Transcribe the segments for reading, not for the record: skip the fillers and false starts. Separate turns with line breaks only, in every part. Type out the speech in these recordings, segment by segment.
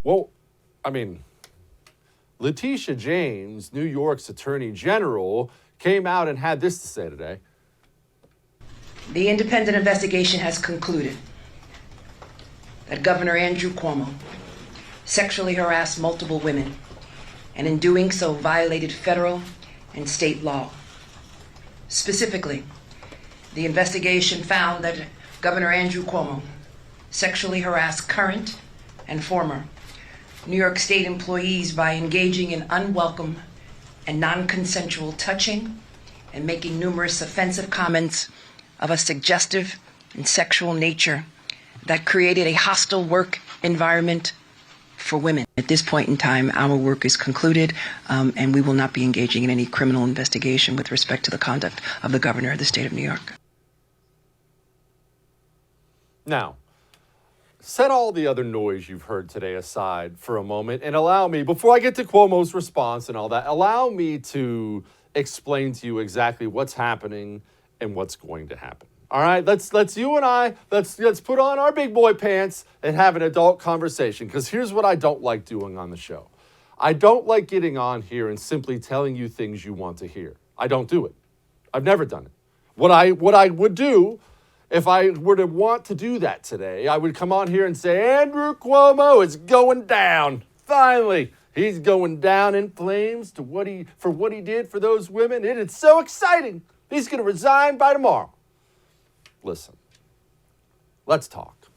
Well, I mean, Letitia James, New York's Attorney General, came out and had this to say today.
The independent investigation has concluded that Governor Andrew Cuomo sexually harassed multiple women and in doing so violated federal and state law. Specifically, the investigation found that Governor Andrew Cuomo sexually harassed current and former New York State employees by engaging in unwelcome and non-consensual touching and making numerous offensive comments of a suggestive and sexual nature that created a hostile work environment for women. At this point in time, our work is concluded, and we will not be engaging in any criminal investigation with respect to the conduct of the governor of the state of New York.
Now, set all the other noise you've heard today aside for a moment and allow me, before I get to Cuomo's response and all that, allow me to explain to you exactly what's happening and what's going to happen. All right, let's you and I, let's put on our big boy pants and have an adult conversation, because here's what I don't like doing on the show. I don't like getting on here and simply telling you things you want to hear. I don't do it. I've never done it. What I would do, if I were to want to do that today, I would come on here and say, Andrew Cuomo is going down. Finally, he's going down in flames for what he did for those women. It is so exciting. He's going to resign by tomorrow. Listen, let's talk.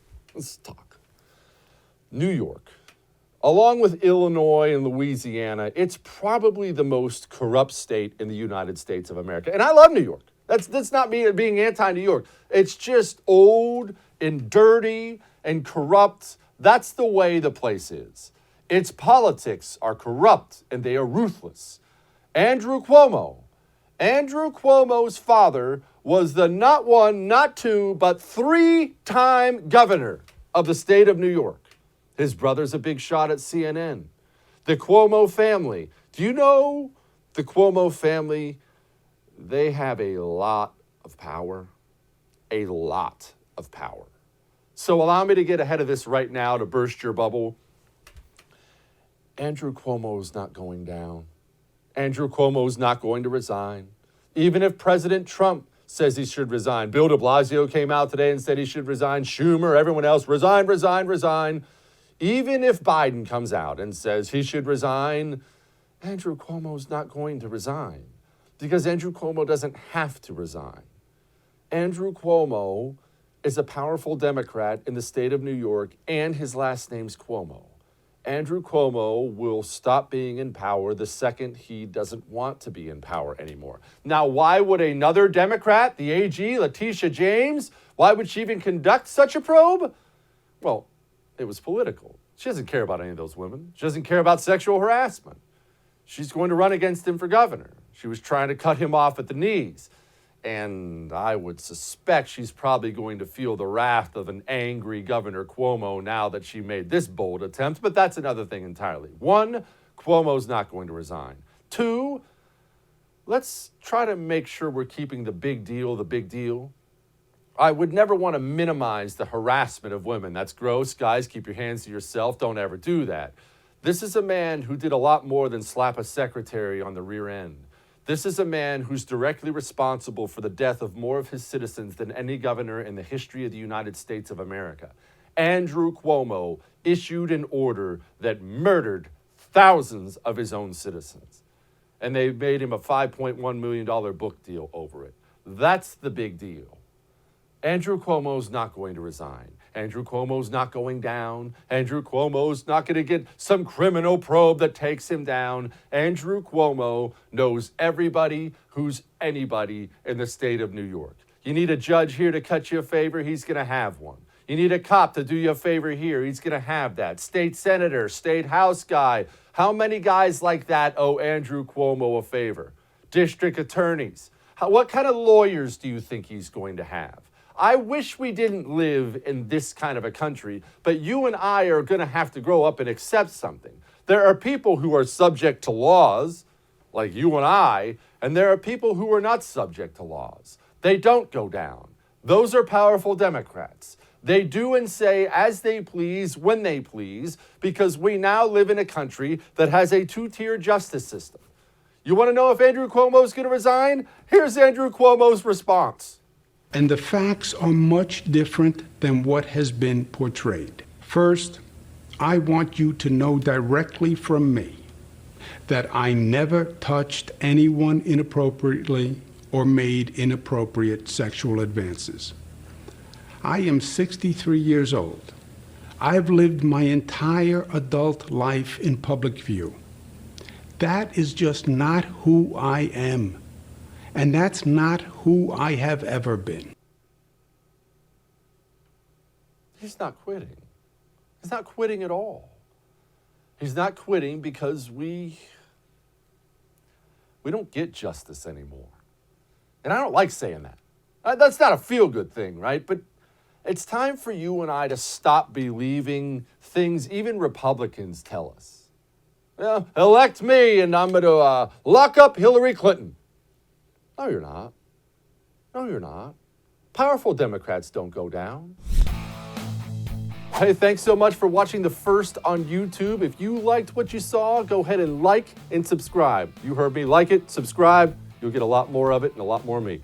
New York, along with Illinois and Louisiana, it's probably the most corrupt state in the United States of America. And I love New York. That's not me being anti-New York. It's just old and dirty and corrupt. That's the way the place is. Its politics are corrupt and they are ruthless. Andrew Cuomo's father was the not one, not two, but 3-time governor of the state of New York. His brother's a big shot at CNN. The Cuomo family. Do you know the Cuomo family? They have a lot of power. A lot of power. So allow me to get ahead of this right now to burst your bubble. Andrew Cuomo's not going down. Andrew Cuomo's not going to resign. Even if President Trump says he should resign. Bill de Blasio came out today and said he should resign. Schumer, everyone else, resign. Even if Biden comes out and says he should resign, Andrew Cuomo's not going to resign, because Andrew Cuomo doesn't have to resign. Andrew Cuomo is a powerful Democrat in the state of New York, and his last name's Cuomo. Andrew Cuomo will stop being in power the second he doesn't want to be in power anymore. Now, why would another Democrat, the AG, Letitia James, why would she even conduct such a probe? Well, it was political. She doesn't care about any of those women. She doesn't care about sexual harassment. She's going to run against him for governor. She was trying to cut him off at the knees. And I would suspect she's probably going to feel the wrath of an angry Governor Cuomo now that she made this bold attempt, but that's another thing entirely. 1, Cuomo's not going to resign. 2, let's try to make sure we're keeping the big deal. I would never want to minimize the harassment of women. That's gross. Guys, keep your hands to yourself. Don't ever do that. This is a man who did a lot more than slap a secretary on the rear end. This is a man who's directly responsible for the death of more of his citizens than any governor in the history of the United States of America. Andrew Cuomo issued an order that murdered thousands of his own citizens. And they made him a $5.1 million book deal over it. That's the big deal. Andrew Cuomo's not going to resign. Andrew Cuomo's not going down. Andrew Cuomo's not going to get some criminal probe that takes him down. Andrew Cuomo knows everybody who's anybody in the state of New York. You need a judge here to cut you a favor, he's going to have one. You need a cop to do you a favor here, he's going to have that. State senator, state house guy. How many guys like that owe Andrew Cuomo a favor? District attorneys. What kind of lawyers do you think he's going to have? I wish we didn't live in this kind of a country, but you and I are going to have to grow up and accept something. There are people who are subject to laws, like you and I, and there are people who are not subject to laws. They don't go down. Those are powerful Democrats. They do and say as they please, when they please, because we now live in a country that has a two-tier justice system. You want to know if Andrew Cuomo is going to resign? Here's Andrew Cuomo's response.
And the facts are much different than what has been portrayed. First, I want you to know directly from me that I never touched anyone inappropriately or made inappropriate sexual advances. I am 63 years old. I've lived my entire adult life in public view. That is just not who I am. And that's not who I have ever been.
He's not quitting. He's not quitting at all. He's not quitting because we don't get justice anymore. And I don't like saying that. That's not a feel-good thing, right? But it's time for you and I to stop believing things even Republicans tell us. Yeah, elect me and I'm going to lock up Hillary Clinton. No, you're not. No, you're not. Powerful Democrats don't go down. Hey, thanks so much for watching The First on YouTube. If you liked what you saw, go ahead and like and subscribe. You heard me. Like it, subscribe. You'll get a lot more of it and a lot more of me.